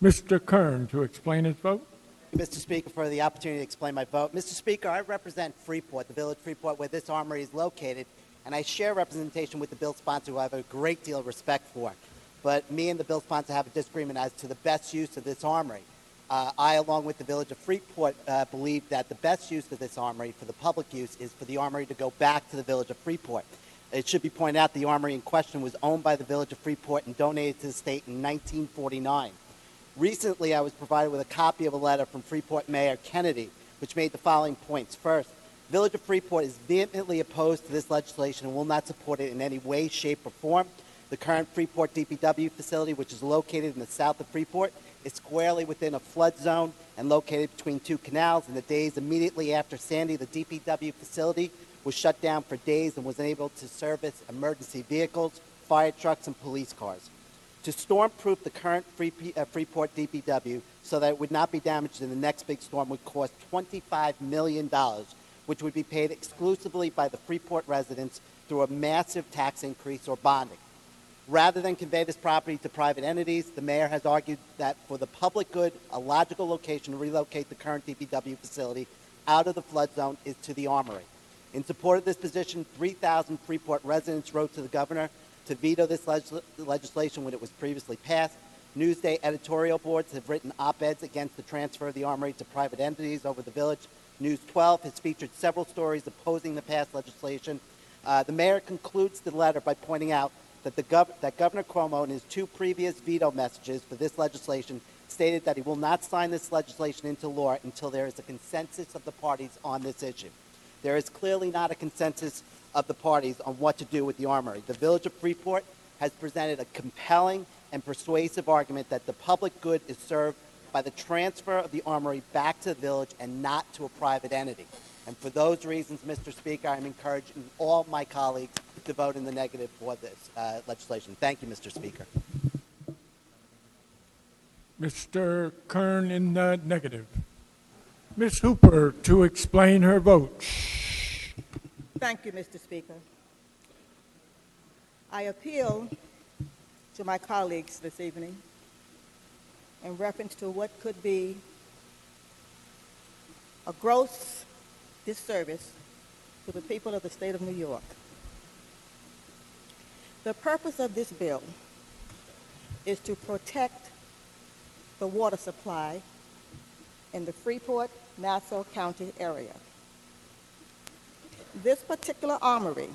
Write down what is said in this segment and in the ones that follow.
Mr. Curran to explain his vote. Mr. Speaker, for the opportunity to explain my vote. Mr. Speaker, I represent Freeport, the village Freeport, where this armory is located, and I share representation with the bill sponsor, who I have a great deal of respect for. But me and the bill sponsor have a disagreement as to the best use of this armory. I, along with the village of Freeport, believe that the best use of this armory for the public use is for the armory to go back to the village of Freeport. It should be pointed out the armory in question was owned by the village of Freeport and donated to the state in 1949. Recently, I was provided with a copy of a letter from Freeport Mayor Kennedy, which made the following points. First, the village of Freeport is vehemently opposed to this legislation and will not support it in any way, shape, or form. The current Freeport DPW facility, which is located in the south of Freeport, is squarely within a flood zone and located between two canals. In the days immediately after Sandy, the DPW facility was shut down for days and was unable to service emergency vehicles, fire trucks, and police cars. To storm-proof the current Freeport DPW so that it would not be damaged in the next big storm would cost $25 million, which would be paid exclusively by the Freeport residents through a massive tax increase or bonding. Rather than convey this property to private entities, the mayor has argued that for the public good, a logical location to relocate the current DPW facility out of the flood zone is to the armory. In support of this position, 3,000 Freeport residents wrote to the governor to veto this legislation when it was previously passed. Newsday editorial boards have written op-eds against the transfer of the armory to private entities over the village. News 12 has featured several stories opposing the passed legislation. The mayor concludes the letter by pointing out that Governor Cuomo, in his two previous veto messages for this legislation, stated that he will not sign this legislation into law until there is a consensus of the parties on this issue. There is clearly not a consensus of the parties on what to do with the armory. The village of Freeport has presented a compelling and persuasive argument that the public good is served by the transfer of the armory back to the village and not to a private entity. And for those reasons, Mr. Speaker, I'm encouraging all my colleagues to vote in the negative for this legislation. Thank you, Mr. Speaker. Mr. Kern in the negative. Ms. Hooper to explain her vote. Thank you, Mr. Speaker. I appeal to my colleagues this evening in reference to what could be a gross disservice to the people of the state of New York. The purpose of this bill is to protect the water supply in the Freeport-Nassau County area. This particular armory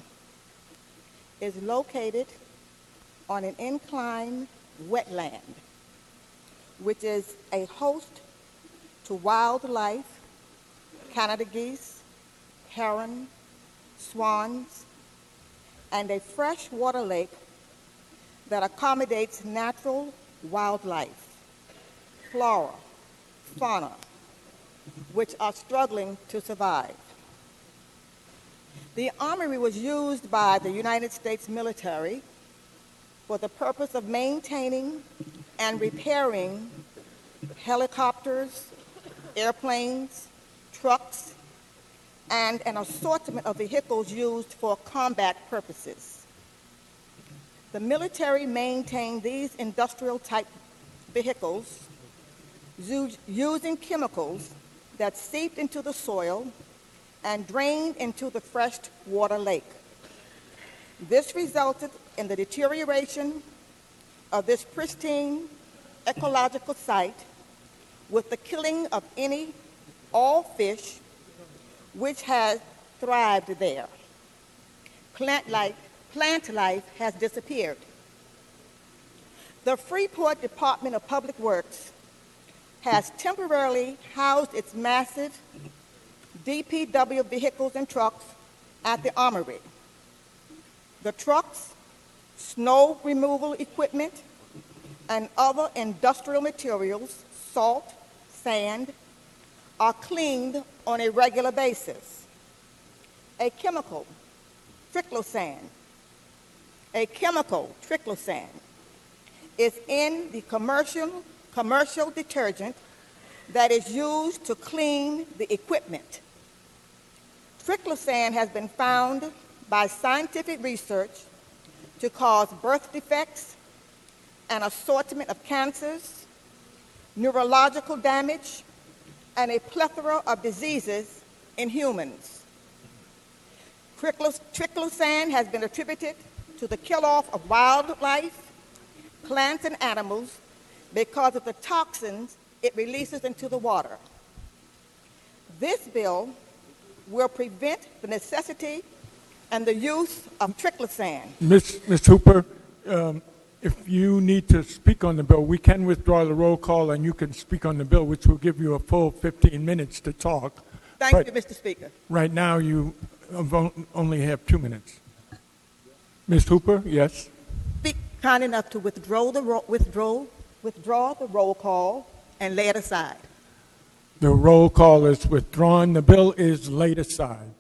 is located on an inclined wetland, which is a host to wildlife, Canada geese, heron, swans, and a freshwater lake that accommodates natural wildlife, flora, fauna, which are struggling to survive. The armory was used by the United States military for the purpose of maintaining and repairing helicopters, airplanes, trucks, and an assortment of vehicles used for combat purposes. The military maintained these industrial-type vehicles using chemicals that seeped into the soil and drained into the freshwater lake. This resulted in the deterioration of this pristine ecological site with the killing of all fish which has thrived there. Plant life has disappeared. The Freeport Department of Public Works has temporarily housed its massive DPW vehicles and trucks at the armory. The trucks, snow removal equipment, and other industrial materials, salt, sand, are cleaned on a regular basis. A chemical, triclosan, is in the commercial detergent that is used to clean the equipment. Triclosan has been found by scientific research to cause birth defects, an assortment of cancers, neurological damage, and a plethora of diseases in humans. Triclosan has been attributed to the kill-off of wildlife, plants, and animals because of the toxins it releases into the water. This bill will prevent the necessity and the use of triclosan. Ms. Hooper, if you need to speak on the bill, we can withdraw the roll call and you can speak on the bill, which will give you a full 15 minutes to talk. Thank you, Mr. Speaker. Right now, you only have 2 minutes. Ms. Hooper, yes? Be kind enough to withdraw the roll call and lay it aside. The roll call is withdrawn. The bill is laid aside.